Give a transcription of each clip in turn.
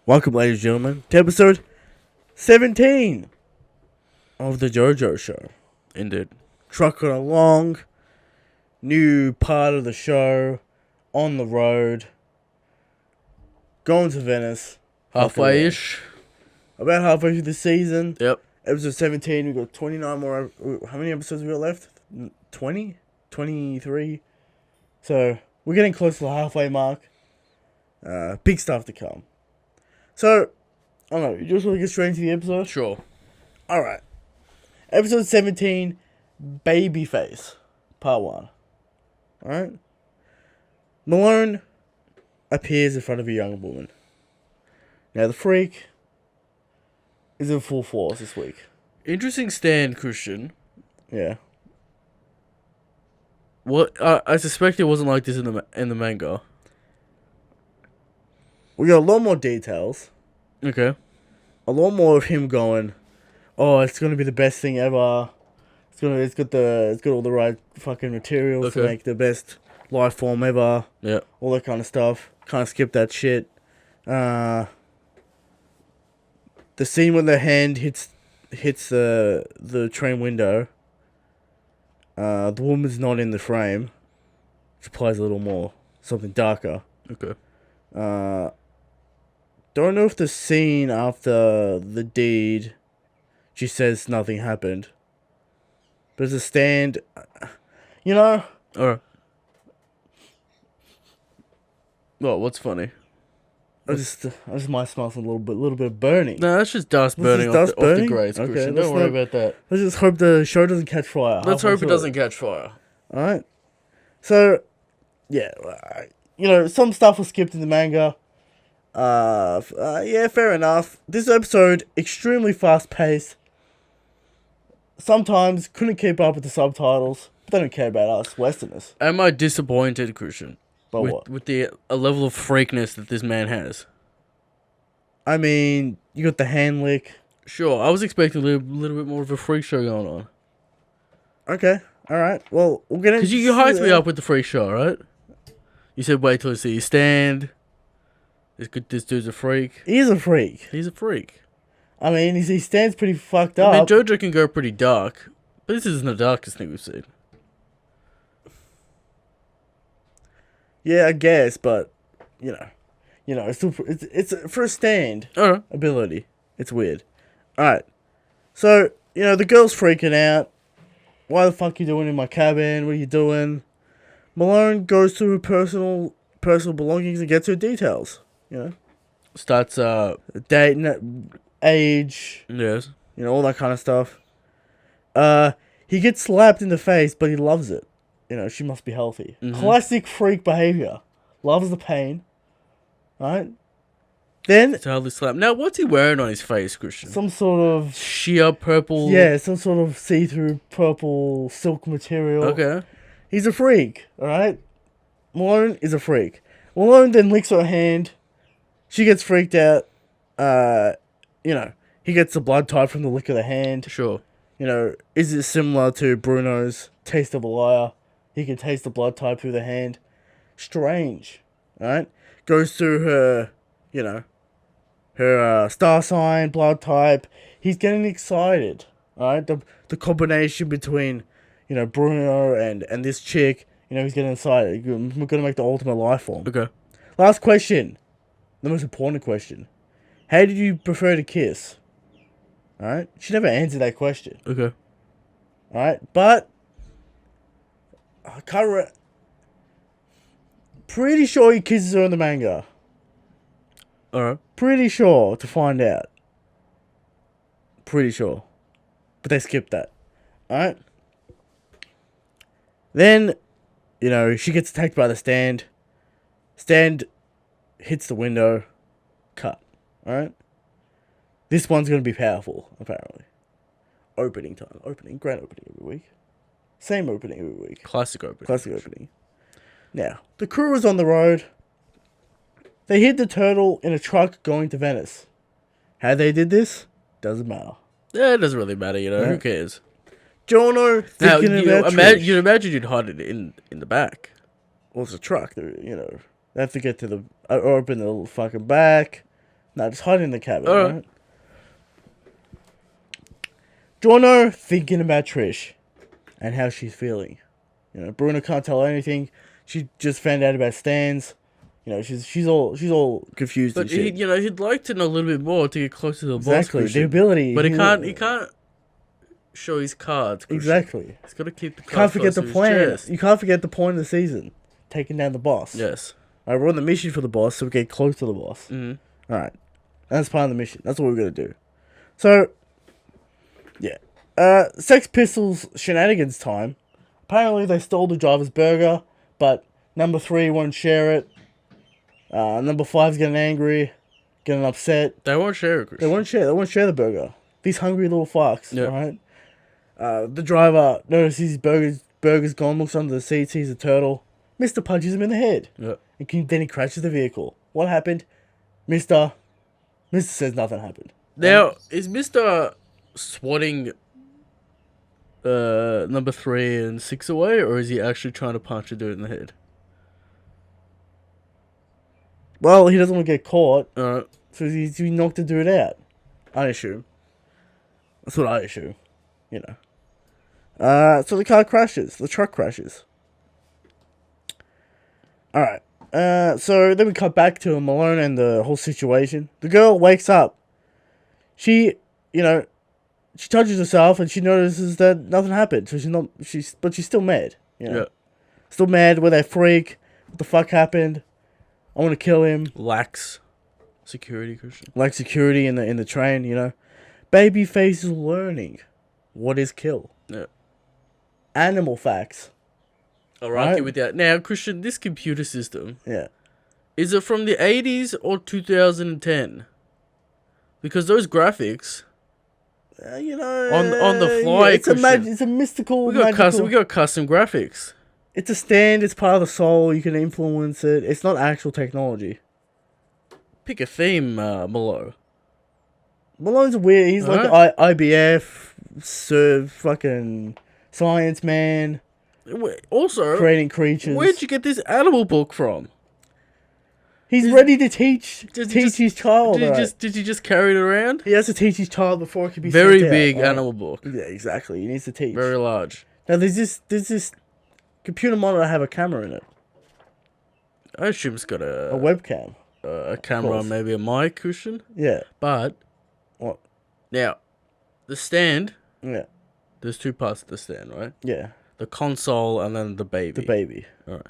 Welcome, ladies and gentlemen, to episode 17 of the Jojo show. Indeed. Trucking along, new part of the show, on the road, going to Venice. Halfway-ish. About halfway through the season. Yep. Episode 17, we've got 29 more. How many episodes we got left? 20? 23? So, we're getting close to the halfway mark. Big stuff to come. So, I don't know, you just want to get straight into the episode? Sure. Alright. Episode 17, Babyface, Part 1. Alright? Malone appears in front of a young woman. Now, the freak is in full force this week. Interesting stand, Christian. Yeah. What? I suspect it wasn't like this in the manga. We got a lot more details. Okay. A lot more of him going, oh, it's going to be the best thing ever. It's got all the right fucking materials to make the best life form ever. Yeah. All that kind of stuff. Can't skip that shit. The scene when the hand hits the train window. The woman's not in the frame. Which plays a little more. Something darker. Okay. Don't know if the scene after the deed, she says nothing happened. But as a stand, you know. Alright. Well, what's funny? I just might smell some little bit of burning. No, that's just dust burning off the grates, Christian. Don't worry about that. Let's just hope the show doesn't catch fire. Let's hope it doesn't catch fire. Alright. So, yeah. Some stuff was skipped in the manga. Yeah, fair enough. This episode, extremely fast-paced. Sometimes couldn't keep up with the subtitles. But they don't care about us, Westerners. Am I disappointed, Christian? But what? With a level of freakness that this man has. I mean, you got the hand lick. Sure, I was expecting a little bit more of a freak show going on. Okay, alright. Well, we'll get into because you hyped me up with the freak show, right? You said wait till you see you stand. This dude's a freak. He's a freak. He's a freak. I mean, he stands pretty fucked up. I mean, Jojo can go pretty dark, but this isn't the darkest thing we've seen. Yeah, I guess, but it's still it's for a stand ability. It's weird. All right, so the girl's freaking out. Why the fuck you doing in my cabin? What are you doing? Malone goes through her personal belongings and gets her details. Starts date, age. Yes. All that kind of stuff. He gets slapped in the face, but he loves it. She must be healthy. Mm-hmm. Classic freak behavior. Loves the pain. Right? Then... It's hardly slap. Now, what's he wearing on his face, Christian? Some sort of... sheer purple... Yeah, some sort of see-through purple silk material. Okay. He's a freak, alright? Malone is a freak. Malone then licks her hand. She gets freaked out. He gets the blood type from the lick of the hand. Sure. Is it similar to Bruno's Taste of a Liar? He can taste the blood type through the hand. Strange, right? Goes through her, her star sign, blood type. He's getting excited, right? The combination between, Bruno and this chick, he's getting excited. We're gonna make the ultimate life form. Okay. Last question, the most important question: how did you prefer to kiss? All right, she never answered that question. Okay. All right, but I can't. Pretty sure he kisses her in the manga. Alright. Pretty sure to find out. Pretty sure, but they skipped that. Alright. Then, she gets attacked by the stand. Stand hits the window. Cut. Alright. This one's gonna be powerful, apparently. Opening time. Grand opening every week. Same opening every week. Classic opening. Now, the crew is on the road. They hid the turtle in a truck going to Venice. How they did this? Doesn't matter. Yeah, it doesn't really matter, Who cares? Jono thinking about you'd imagine you'd hide it in the back. Well, it's a truck. They have to get to the... open the fucking back. No, just hide in the cabin, right? Jono thinking about Trish and how she's feeling. You know, Bruna can't tell her anything. She just found out about Stan's. You know, she's all confused. But and shit. he'd like to know a little bit more to get closer to the boss. Exactly, the ability. But he can't show his cards. Exactly. He's got to keep the cards. Can't forget the plan. Chest. You can't forget the point of the season, taking down the boss. Yes. Alright, we're on the mission for the boss, so we get close to the boss. Mm-hmm. Alright, that's part of the mission. That's what we're gonna do. So, yeah, Sex Pistols shenanigans time. Apparently, they stole the driver's burger, but number 3 won't share it. Number 5's getting angry, getting upset. They won't share it, Chris. They won't share the burger. These hungry little fucks, yep. Right? The driver notices his burger's gone, looks under the seat, sees a turtle. Mr. punches him in the head. Yep. And then he crashes the vehicle. What happened? Mr. says nothing happened. Now, is Mr. swatting number 3 and 6 away, or is he actually trying to punch a dude in the head? Well, he doesn't want to get caught. Alright. So he knocked the dude out. I assume. That's what I assume. You know. So the car crashes. The truck crashes. Alright. So then we cut back to Malone and the whole situation. The girl wakes up. She touches herself and she notices that nothing happened. So but she's still mad. You know? Yeah. Still mad with that freak. What the fuck happened? I want to kill him. Lacks security, Christian. Lacks security in the train, you know. Babyface is learning what is kill. Yeah. Animal facts. I'll argue with that. Now, Christian, this computer system. Yeah. Is it from the 80s or 2010? Because those graphics. You know. On the fly, it's a mystical. We got custom graphics. It's a stand. It's part of the soul. You can influence it. It's not actual technology. Pick a theme, Malo. Malone's weird. He's like IBF, fucking science man. Also, creating creatures. Where'd you get this animal book from? He's ready to teach his child. Did you just carry it around? He has to teach his child before it can be very big animal book. Yeah, exactly. He needs to teach. Very large. Now there's this computer monitor have a camera in it. I assume it's got a webcam, a camera, maybe a mic cushion. Yeah. But what? Now, the stand. Yeah. There's 2 parts of the stand, right? Yeah. The console and then the baby. The baby. All right.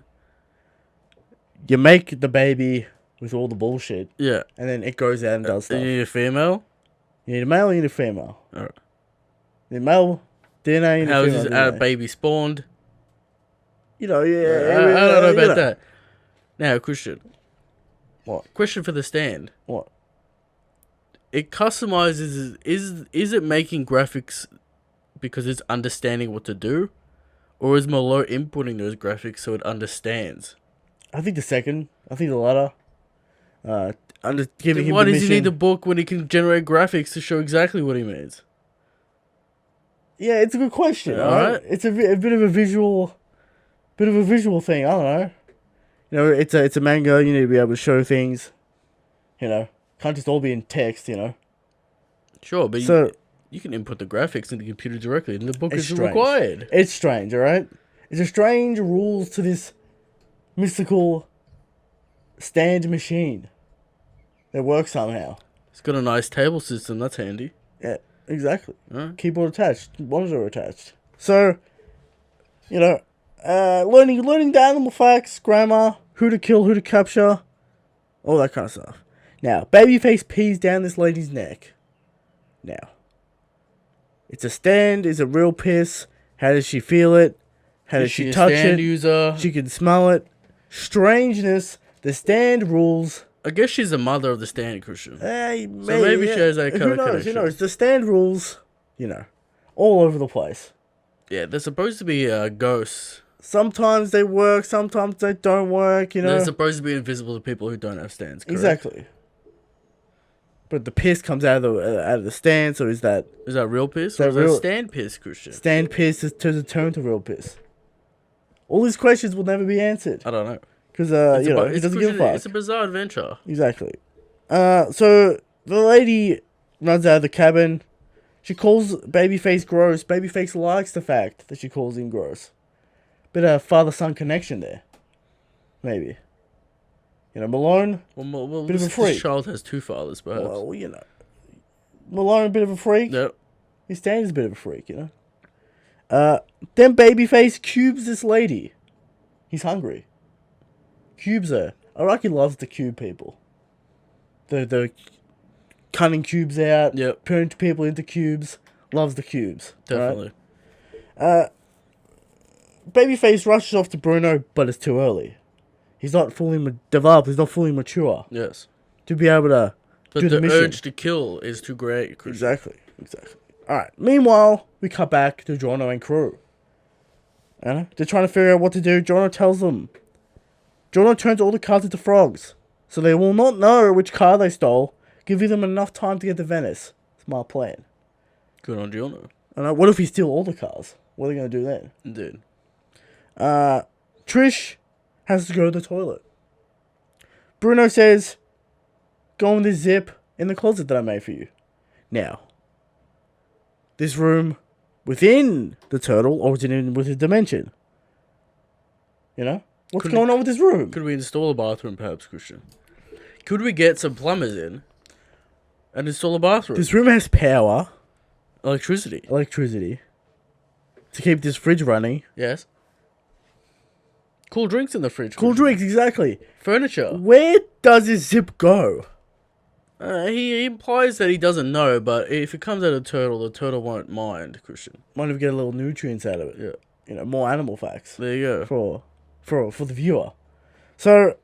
You make the baby with all the bullshit. Yeah. And then it goes out and does stuff. You need a female? You need a male, you need a female. All right. The male DNA, you need how a female. How is this baby spawned? You know, yeah. I don't know about that. Now, question. What? Question for the stand. What? It customizes. Is it making graphics because it's understanding what to do? Or is Malo inputting those graphics so it understands? I think the second. I think the latter. Giving him why the does mission. he need the book when he can generate graphics to show exactly what he means? Yeah, it's a good question. All right. It's a bit of a visual thing. I don't know. You know, it's a manga. You need to be able to show things. You know, can't just all be in text. You know. Sure, but you can input the graphics in the computer directly, and the book is required. It's strange, all right? It's a strange rules to this mystical stand machine that works somehow. It's got a nice table system. That's handy. Yeah, exactly. Right. Keyboard attached, monitor attached. So, you know, learning the animal facts, grammar, who to kill, who to capture, all that kind of stuff. Now, Babyface pees down this lady's neck. Now, it's a stand. Is it real piss? How does she feel it? How does she touch it? User? She can smell it. Strangeness. The stand rules. I guess she's the mother of the stand, Christian. Maybe she has that kind of connection. Who knows? The stand rules, you know, all over the place. Yeah, they're supposed to be ghosts. Sometimes they work. Sometimes they don't work. You know, they're supposed to be invisible to people who don't have stands. Correct? Exactly. But the piss comes out of the stand, so is that real piss? Or is that stand piss, Christian? Stand piss is to turn to real piss. All these questions will never be answered. I don't know. Because he doesn't give a fuck. It's a bizarre adventure. Exactly. So the lady runs out of the cabin. She calls Babyface gross. Babyface likes the fact that she calls him gross. Bit of father-son connection there. Maybe. You know, Malone, bit of a freak. This child has two fathers, perhaps. Well, you know. Malone, a bit of a freak. Yep. His Stan's a bit of a freak, you know. Then Babyface cubes this lady. He's hungry. Cubes her. I reckon he loves to cube people. The cutting cubes out. Yep. Turning people into cubes. Loves the cubes. Definitely. Right? Babyface rushes off to Bruno, but it's too early. He's not fully developed. He's not fully mature. Yes. To be able to but do the mission. Urge to kill is too great. Exactly. Alright. Meanwhile, we cut back to Jono and crew. They're trying to figure out what to do. Jono tells them. Jono turns all the cars into frogs. So they will not know which car they stole, giving them enough time to get to Venice. Smart plan. Good on Jono. What if he steals all the cars? What are they going to do then? Indeed. Trish has to go to the toilet. Bruno says, go in this zip in the closet that I made for you. Now, this room within the turtle, or is it in with his dimension? You know? What's going on with this room? Could we install a bathroom, perhaps, Christian? Could we get some plumbers in and install a bathroom? This room has power. Electricity. To keep this fridge running. Yes. Cool drinks in the fridge. Cool drinks, exactly. Furniture. Where does this zip go? He implies that he doesn't know, but if it comes out of the turtle won't mind, Christian. Might even get a little nutrients out of it. Yeah. You know, more animal facts. There you go. For the viewer. So,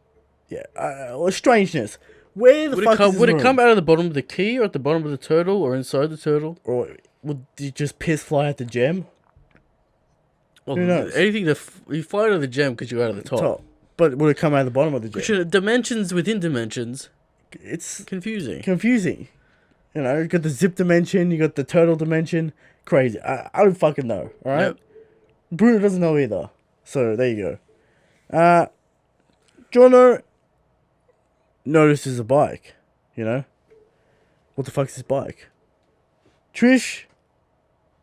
yeah, strangeness. Where the fuck is this would room? It come out of the bottom of the key, or at the bottom of the turtle, or inside the turtle? Or would you just piss fly at the gem? Well, who knows? Anything you fly out of the gem because you're out of the top. But would it come out of the bottom of the gem? Christian, dimensions within dimensions. It's confusing. You know, you got the zip dimension, you got the turtle dimension. Crazy. I don't fucking know. All right. Yep. Bruno doesn't know either. So there you go. Jono notices a bike. You know, what the fuck's this bike? Trish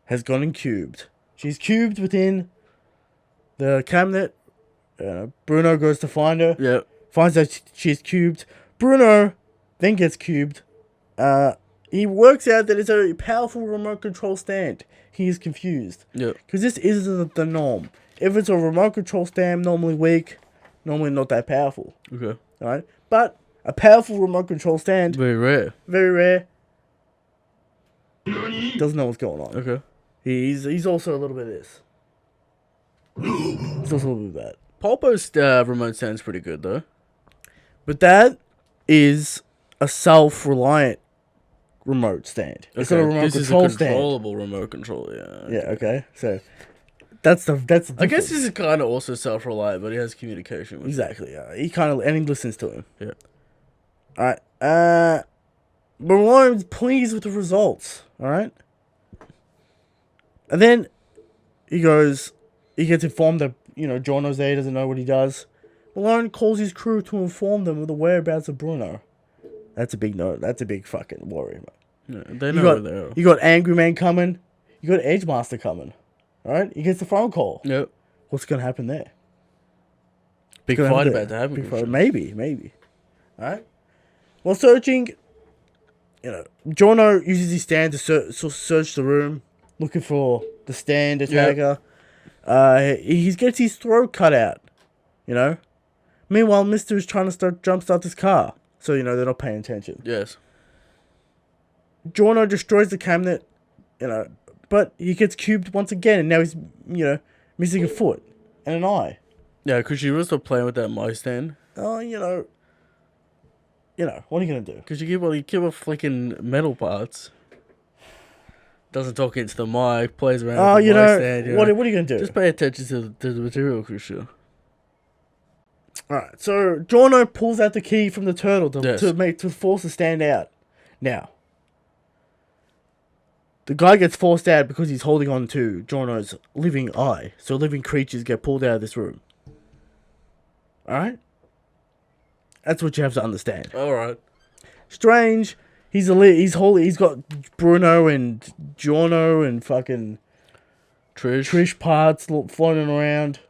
has gone and cubed. She's cubed within the cabinet. Bruno goes to find her. Yep. Finds out she's cubed. Bruno then gets cubed. He works out that it's a powerful remote control stand. He is confused. Yep. Because this isn't the norm. If it's a remote control stand, normally weak, normally not that powerful. Okay. Alright? But a powerful remote control stand. Very rare. Very rare. Doesn't know what's going on. Okay. He's also a little bit of this. He's also a little bit of that. Pulpo's remote stand's pretty good, though. But that is a self-reliant remote stand. Okay. It's not a remote control stand. Controllable remote control, yeah. Okay. Yeah, okay. So that's the difference. I guess this is kind of also self-reliant, but he has communication with exactly. He listens to him. Yeah. All right. Malone's pleased with the results. All right. And then he gets informed that, Jono's there, doesn't know what he does. Malone calls his crew to inform them of the whereabouts of Bruno. That's a big note. That's a big fucking worry, man. Yeah, they know where they are. You got Angry Man coming. You got Edge Master coming. All right? He gets the phone call. Yep. What's going to happen there? Big fight about to happen. Big fight. Maybe. All right? While searching, Jono uses his stand to search the room, looking for the stand attacker. Yep. He gets his throat cut out, Meanwhile, Mister is trying to jumpstart this car, so they're not paying attention. Yes. Jono destroys the cabinet, but he gets cubed once again, and now he's missing a foot and an eye. Yeah, because she was still playing with that mic stand. Oh, what are you gonna do? Because you give her flicking metal parts. Doesn't talk into the mic, plays around with the mic stand. What are you gonna do? Just pay attention to the material, Christian. Alright, so Jono pulls out the key from the turtle to force the stand out. Now, the guy gets forced out because he's holding on to Jono's living eye. So living creatures get pulled out of this room. Alright? That's what you have to understand. Alright. Strange, he's he's got Bruno and Giorno and fucking Trish parts floating around,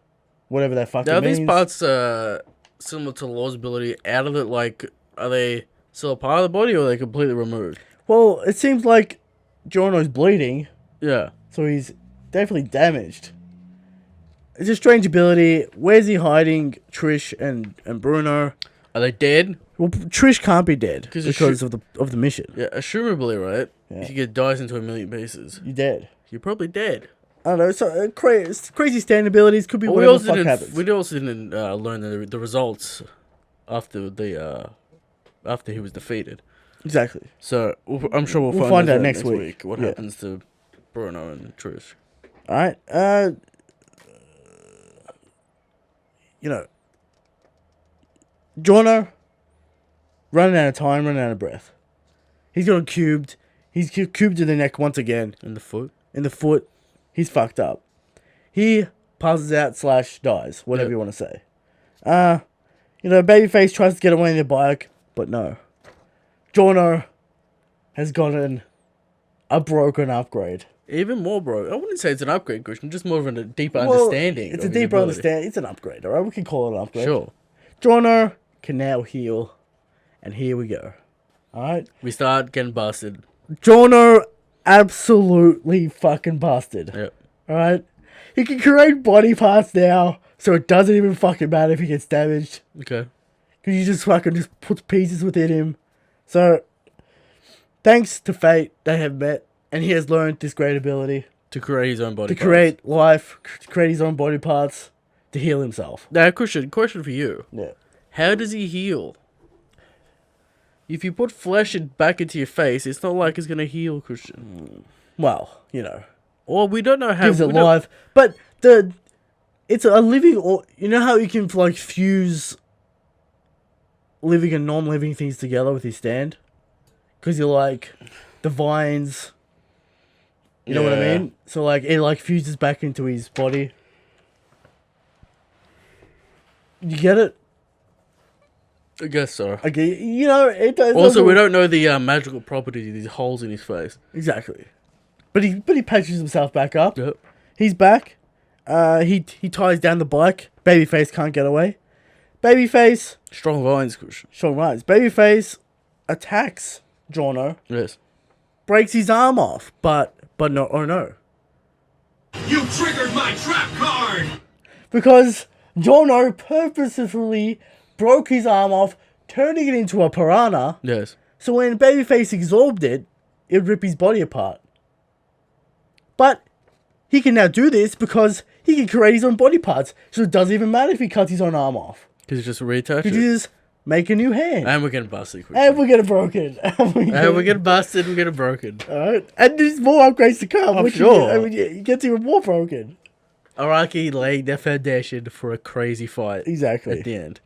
whatever that fucking means. Now these parts similar to Law's ability. Out of it, like, are they still a part of the body, or are they completely removed? Well, it seems like Giorno's bleeding. Yeah. So he's definitely damaged. It's a strange ability. Where's he hiding Trish and Bruno? Are they dead? Well, Trish can't be dead because of the mission. Yeah, assumably, right? Yeah. If you get dies into a million pieces, You're dead. you're probably dead. I don't know. So crazy stand abilities could be whatever the fuck happens. We also didn't learn the results after after he was defeated. Exactly. So I'm sure we'll find out next week what happens to Bruno and Trish. All right. You know, Giorno running out of time, running out of breath. He's got cubed. He's cubed in the neck once again. In the foot. He's fucked up. He passes out / dies, whatever you want to say. You know, Babyface tries to get away on the bike, but no. Giorno has gotten a broken upgrade. Even more, bro. I wouldn't say it's an upgrade, Christian. Just more of a deeper understanding. It's a deeper understanding. It's an upgrade, alright? We can call it an upgrade. Sure. Giorno can now heal. And here we go. Alright? We start getting busted. Giorno absolutely fucking busted. Yep. Alright? He can create body parts now, so it doesn't even fucking matter if he gets damaged. Okay. Because you just puts pieces within him. So, thanks to fate, they have met. And he has learned this great ability. To create his own body parts. To create life, to create his own body parts, to heal himself. Now, question for you. Yeah. How does he heal? If you put flesh back into your face, it's not like it's going to heal, Christian. Well, you know. Or we don't know how... Gives it life. But it's a living... You know how you can, like, fuse living and non-living things together with his stand? Because you're like... The vines... You know what I mean? So, like, it, like, fuses back into his body. You get it? I guess so. Okay, you know, it does... Also, we don't know the magical properties of these holes in his face. Exactly. But he patches himself back up. Yep. He's back. He ties down the bike. Babyface can't get away. Babyface... Strong vines, Christian. Strong vines. Babyface attacks Giorno. Yes. Breaks his arm off, but no, oh no. You triggered my trap card! Because Giorno purposefully broke his arm off, turning it into a piranha. Yes. So when Babyface absorbed it, it'd rip his body apart. But he can now do this because he can create his own body parts. So it doesn't even matter if he cuts his own arm off. Because he just reattach He just make a new hand. And we're getting busted, Christian. And we're getting broken. And we're getting busted, we're getting broken. Alright. And there's more upgrades to come. I'm sure. It gets even more broken. Araki laying the foundation for a crazy fight. Exactly. At the end.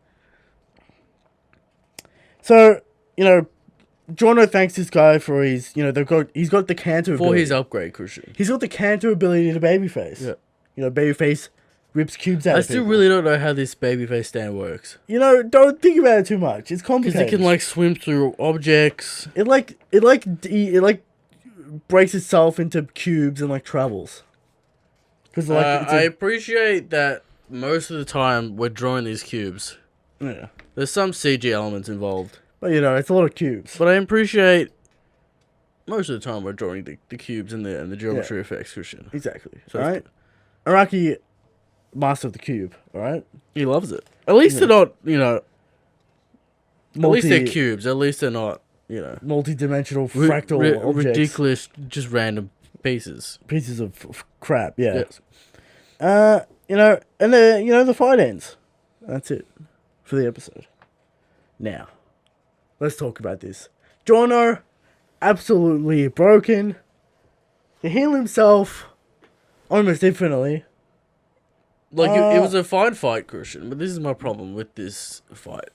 So, you know, Giorno thanks this guy for his, you know, he's got the counter ability. For his upgrade, Christian. He's got the counter ability to Babyface. Yeah. You know, Babyface rips cubes out I of still people. really don't know how this babyface stand works. You know, don't think about it too much. It's Because complicated. it can, like, swim through objects. It breaks itself into cubes and, like, travels. Because, like, I appreciate that most of the time we're drawing these cubes. Yeah. There's some CG elements involved. But, you know, it's a lot of cubes. But I appreciate most of the time we're drawing the cubes and the geometry effects, Christian. Exactly. So alright? Araki, master of the cube, alright? He loves it. At least they're not, you know... At least they're cubes. At least they're not, you know... Multi-dimensional fractal objects. Ridiculous, just random pieces. Pieces of crap, yeah. Yes. You know, and the fight ends. That's it for the episode. Now, let's talk about this. Giorno, absolutely broken. To heal himself almost infinitely. Like, it was a fine fight, Christian, but this is my problem with this fight.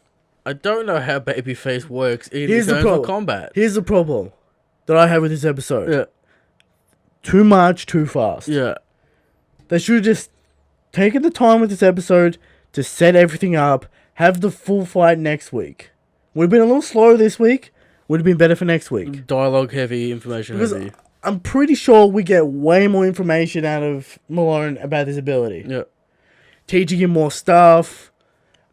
I don't know how Babyface works in terms of combat. Here's the problem that I have with this episode. Yeah. Too much, too fast. Yeah. They should have just taken the time with this episode to set everything up, have the full fight next week. We've been a little slow this week. would have been better for next week. Dialogue heavy, information Because heavy. I'm pretty sure we get way more information out of Malone about this ability. Yeah. Teaching him more stuff.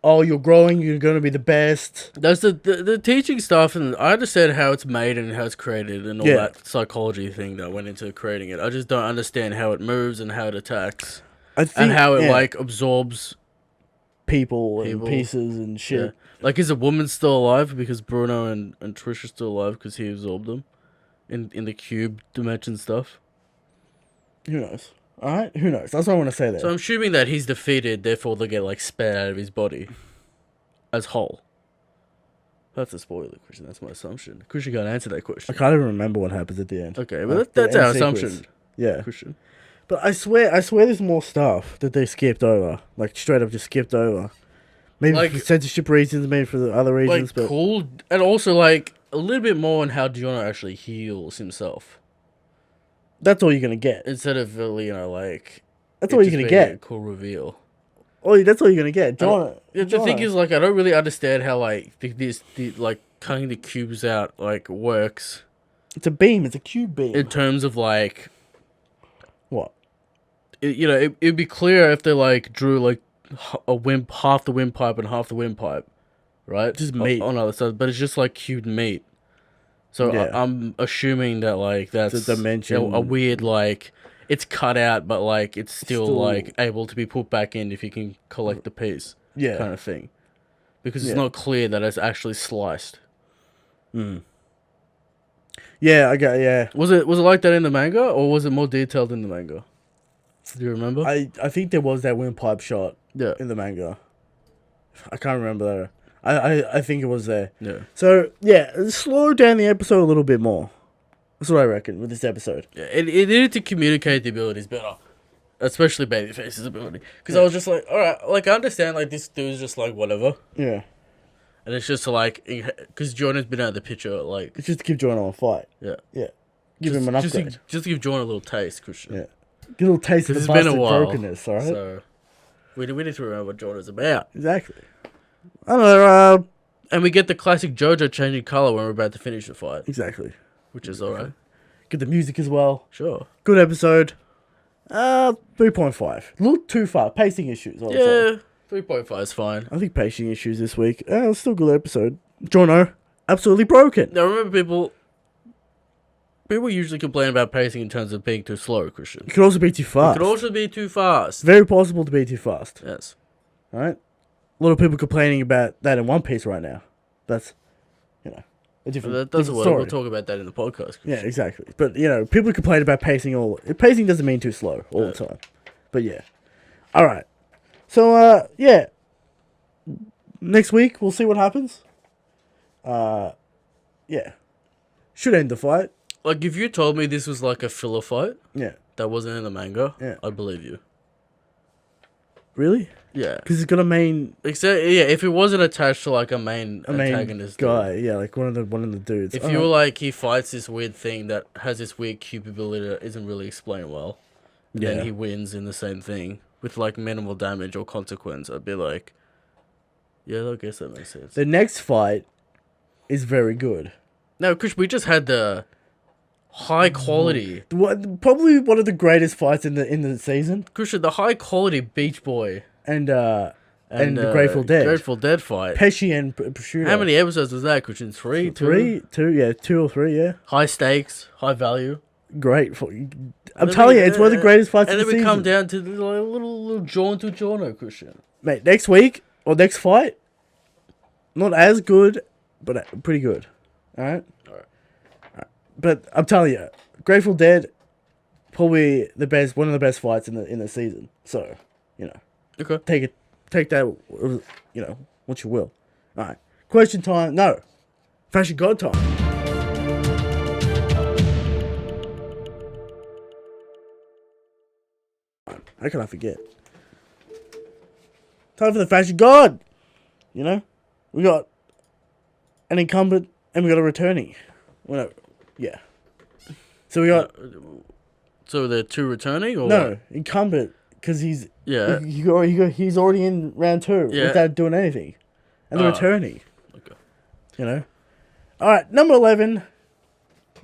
Oh, you're growing. You're going to be the best. That's the teaching stuff, and I understand how it's made and how it's created and all that psychology thing that went into creating it. I just don't understand how it moves and how it attacks. And how it like absorbs people and pieces and shit. Yeah. Like, is a woman still alive because Bruno and Trish are still alive because he absorbed them in the cube dimension stuff? Who knows? All right, who knows? That's what I want to say there. So I'm assuming that he's defeated, therefore they get like spat out of his body as whole. That's a spoiler, Christian. That's my assumption. Christian can't answer that question. I can't even remember what happens at the end. Okay, but that's our assumption. Yeah, Christian. But I swear there's more stuff that they skipped over. Like, straight up just skipped over. Maybe like, for censorship reasons, maybe for the other reasons. Like, but cool. And also, like, a little bit more on how Giorno actually heals himself. That's all you're going to get. Instead of, you know, like... That's all you're going to get. A cool reveal. Oh, that's all you're going to get. The thing is, like, I don't really understand how, like, like, cutting the cubes out, like, works. It's a beam. It's a cube beam. In terms of, like... What? It'd be clear if they, like, drew, like, half the windpipe and half the windpipe. Right? Just meat. On the other side. But it's just, like, cubed meat. So I'm assuming that, like, that's a dimension. A weird, like... It's cut out, but, like, it's still, like, able to be put back in if you can collect the piece. Yeah. Kind of thing. Because it's not clear that it's actually sliced. Mm. Yeah, yeah. Was it like that in the manga, or was it more detailed in the manga? Do you remember? I think there was that windpipe shot in the manga. I can't remember that. I think it was there. Yeah. So, yeah, slow down the episode a little bit more. That's what I reckon with this episode. Yeah, it needed to communicate the abilities better. Especially Babyface's ability. Because I was just like, alright, like, I understand, like, this dude's just like, whatever. Yeah. And it's just like, because Jordan's been out of the picture, like... It's just to give Jordan a fight. Yeah. Yeah. Give him an upgrade. Just to give Jordan a little taste, Christian. Yeah. Get a little taste of the busted brokenness, alright? So, we need to remember what Jordan's about. Exactly. I don't know, and we get the classic Jojo changing colour when we're about to finish the fight. Exactly. Which is alright. Get the music as well. Sure. Good episode. 3.5. A little too far. Pacing issues. 3.5 is fine. I think pacing issues this week. Still a good episode. Jono, absolutely broken. Now remember, people usually complain about pacing in terms of being too slow, Christian. It could also be too fast. It could also be too fast. Very possible to be too fast. Yes. Alright? A lot of people complaining about that in One Piece right now. That's, a different story. We'll talk about that in the podcast, Christian. Yeah, exactly. But, people complain about pacing Pacing doesn't mean too slow all the time. But, yeah. Alright. So, next week, we'll see what happens. Yeah. Should end the fight. Like, if you told me this was like a filler fight, that wasn't in the manga, I'd believe you. Really? Yeah. Because it's got a main... if it wasn't attached to, like, a main antagonist guy, like one of the dudes. If you were like, he fights this weird thing that has this weird capability that isn't really explained well, and then he wins in the same thing with, like, minimal damage or consequence, I'd be like, yeah, I guess that makes sense. The next fight is very good. No, Chris, we just had the high quality. Probably one of the greatest fights in the season. Christian, the high quality Beach Boy and the Grateful Dead. Grateful Dead fight. Pesci and Prosciutto. How many episodes was that, Christian? Three, two, yeah, 2 or 3, yeah. High stakes, high value. Great. I'm telling you, it's one of the greatest fights in the season. And then we come down to the little jaunt to Jono, Christian. Mate, next week or next fight, not as good, but pretty good. All right. But I'm telling you, Grateful Dead, probably one of the best fights in the season. So, okay, take that, what you will. All right, question time. No, Fashion God time. How can I forget? Time for the Fashion God. We got an incumbent and we got a returning. Well, yeah. So we got. So they're 2 returning, or no what? Incumbent because he's he's already in round 2 without doing anything, and they're returning. Okay. All right, number 11.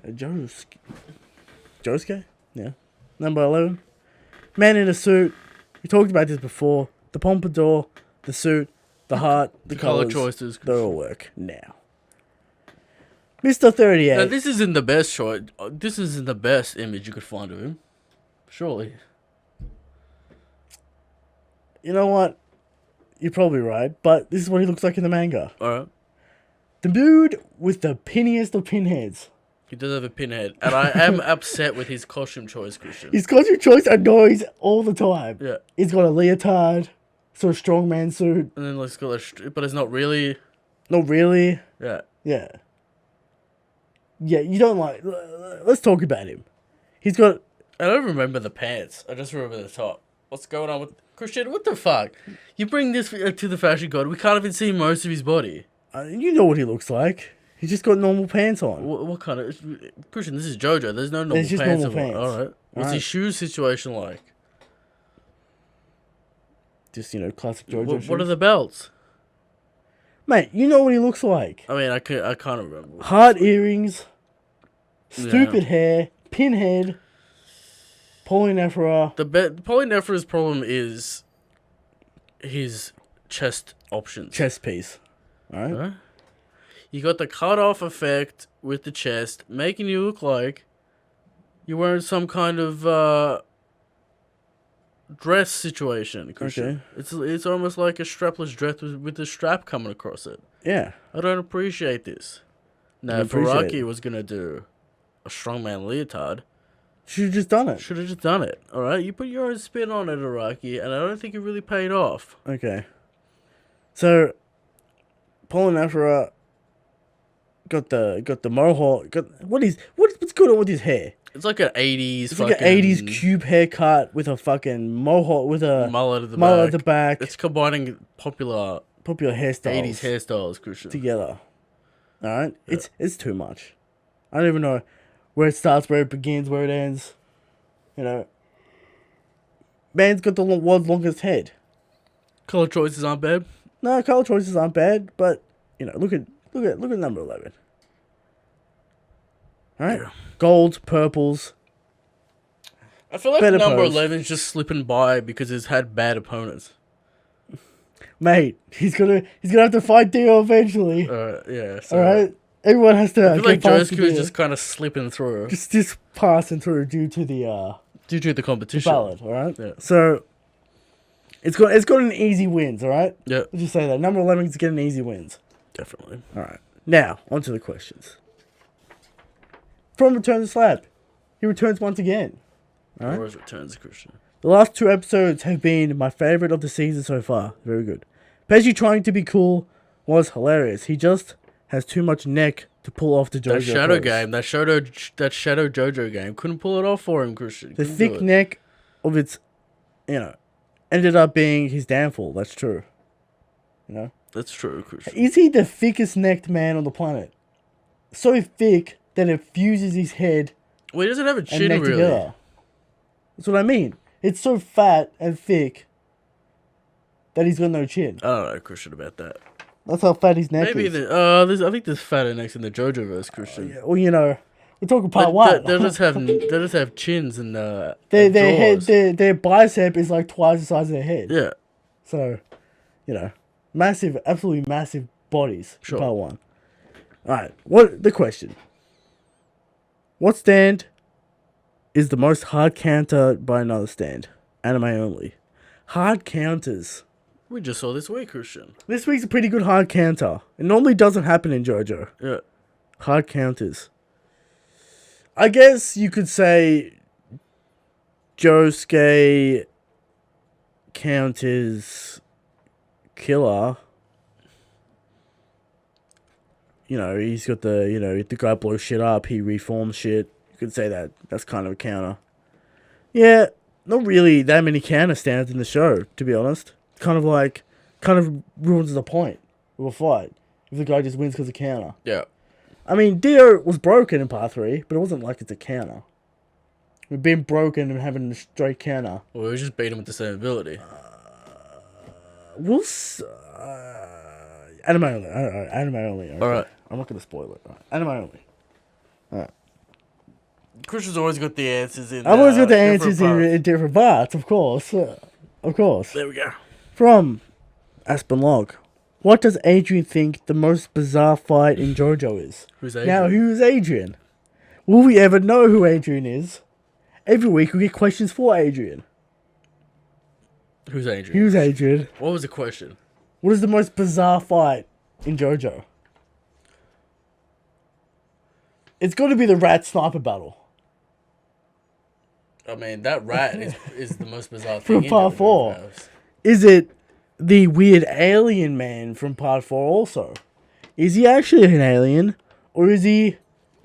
Josuke? Yeah. Number 11. Man in a suit. We talked about this before. The pompadour, the suit, the heart, the color colors. choices. They all work now. Mr. 38. Now, this isn't the best choice. This isn't the best image you could find of him. Surely. You know what? You're probably right, but this is what he looks like in the manga. Alright. The dude with the pinniest of pinheads. He does have a pinhead. And I am upset with his costume choice, Christian. His costume choice annoys all the time. Yeah. He's got a leotard, sort of strongman suit. And then let's go, but it's not really. Not really. Yeah. Yeah. Yeah, you don't like... Let's talk about him. He's got... I don't remember the pants. I just remember the top. What's going on with... Christian, what the fuck? You bring this to the fashion god. We can't even see most of his body. You know what he looks like. He's just got normal pants on. What kind of... Christian, this is Jojo. There's no normal There's just pants. normal pants. Alright. What's his shoe situation like? Just, classic Jojo shoes. What are the belts? Mate, you know what he looks like. I mean, I can't remember. Hard earrings. Stupid hair. Pinhead. Polynephra. Polynephra's problem is his chest options. Chest piece. Alright? Huh? You got the cut-off effect with the chest, making you look like you're wearing some kind of dress situation. Okay. It's almost like a strapless dress with a strap coming across it. Yeah. I don't appreciate this. Now, if Araki was going to do a strongman leotard... Should have just done it. Should have just done it. Alright? You put your own spin on it, Araki, and I don't think it really paid off. Okay. So, Polynephra got the mohawk. What's going on with his hair? It's like an 80s It's like an 80s cube haircut with a fucking mohawk with a mullet at the back. It's combining popular hairstyles 80s hairstyles, Christian. together. Alright? Yeah. It's too much. I don't even know where it starts, where it begins, where it ends. Man's got the world's longest head. Color choices aren't bad. No, color choices aren't bad, but look at number 11. All right, yeah. Golds, purples. I feel like better number pose. 11 is just slipping by because he's had bad opponents. Mate, he's gonna have to fight Dio eventually. Yeah. So all right, everyone has to. I feel like Josuke is just kind of slipping through. Just passing through due to the competition. The ballot, all right. Yeah. So it's got an easy wins, all right. Yeah. Let's just say that number 11 is getting easy wins. Definitely. All right. Now onto the questions. From Return to Slab, he returns once again. All right. Always returns, Christian. The last 2 episodes have been my favorite of the season so far. Very good. Pesci trying to be cool was hilarious. He just has too much neck to pull off the Jojo That shadow pose. game, that shadow Jojo game, couldn't pull it off for him, Christian. The thick neck of its, ended up being his downfall. That's true. That's true, Christian. Is he the thickest necked man on the planet? So thick that it fuses his head Well, he doesn't have a and chin, neck really. together. That's what I mean. It's so fat and thick that he's got no chin. I don't know, Christian, about that. That's how fat his neck Maybe is. I think there's fatter necks in the JoJo verse, Christian. Yeah, well, we're talking part 1. They just have chins and their head, their bicep is like twice the size of their head. Yeah. So, massive, absolutely massive bodies. Sure. Part 1. All right. The question? What stand is the most hard counter by another stand? Anime only. Hard counters. We just saw this week, Christian. This week's a pretty good hard counter. It normally doesn't happen in JoJo. Yeah. Hard counters. I guess you could say Josuke counters Killer. He's got the guy blows shit up, he reforms shit. You could say that's kind of a counter. Yeah, not really that many counter stands in the show, to be honest. Kind of ruins the point of a fight if the guy just wins because of counter. Yeah. I mean, Dio was broken in part 3, but it wasn't like it's a counter. We've been broken and having a straight counter. Well, we just beat him with the same ability. Anime only. Alright, anime only. Okay. Alright. I'm not gonna spoil it. Alright. Anime only. Alright. Christian's always got the answers in. I've always got the different answers parts. in different parts, of course. Of course. There we go. From Aspen Log. What does Adrian think the most bizarre fight in JoJo is? Who's Now, Adrian? who is Adrian? Will we ever know who Adrian is? Every week we get questions for Adrian. Who's Adrian? Who's Adrian? What was the question? What is the most bizarre fight in JoJo? It's got to be the rat sniper battle. I mean, that rat is the most bizarre thing. From in part JoJo's 4. house. Is it the weird alien man from part 4 also? Is he actually an alien? Or is he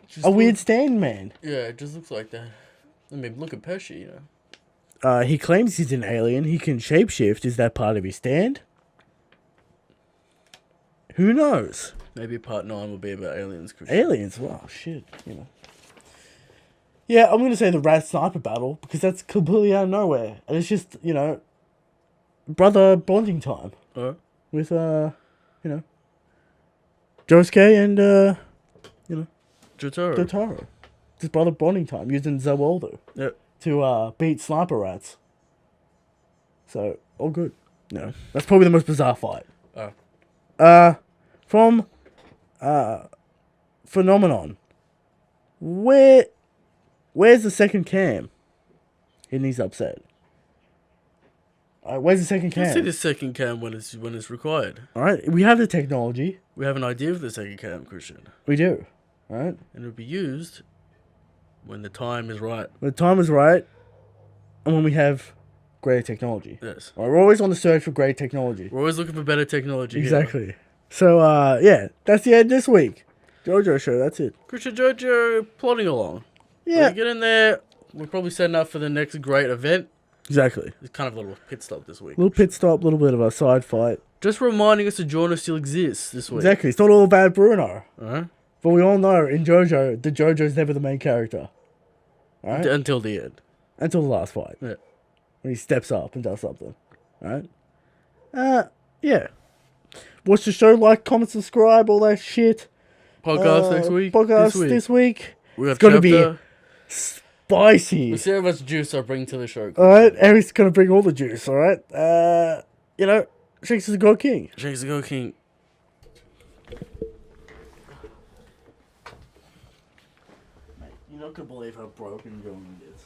Just a look- weird stand man? Yeah, it just looks like that. I mean, look at Pesci, you know. He claims he's an alien. He can shapeshift. Is that part of his stand? Who knows? Maybe part 9 will be about aliens. Christian. Aliens? Wow, shit. You know. Yeah, I'm going to say the rat sniper battle because that's completely out of nowhere. And it's just, you know, brother bonding time Alright. with, you know, Josuke and, Jotaro. Dotaro. Just brother bonding time using Zawaldo Yep. to beat sniper rats. So, all good. No, that's probably the most bizarre fight. Oh. From Phenomenon. Where's the second cam? And he's upset. Alright, where's the second You'll see cam? the second cam when it's required. Alright, we have the technology. We have an idea of the second cam, Christian. We do. Alright? And it'll be used when the time is right. When the time is right, and when we have greater technology. Yes. Alright, we're always on the search for great technology. We're always looking for better technology. Exactly. So, yeah, that's the end this week. JoJo show, that's it. Christian Jojo plodding along. Yeah. We get in there. We're probably setting up for the next great event. Exactly. It's kind of a little pit stop this week. Little pit stop, little bit of a side fight. Just reminding us that Jono still exists this week. Exactly. It's not all about Bruno. Alright. But we all know in JoJo, the JoJo's never the main character. Alright? Until the end. Until the last fight. Yeah. When he steps up and does something. Alright? Yeah. Watch the show, like, comment, subscribe, all that shit. Podcast next week. Podcast this week. We got It's gonna be chapter. spicy. Let's see how much juice I bring to the show. Alright? Eric's gonna bring all the juice, alright? You know, Shanks is a God King. Shakes the Go King. Mate, you're not gonna believe how broken John is.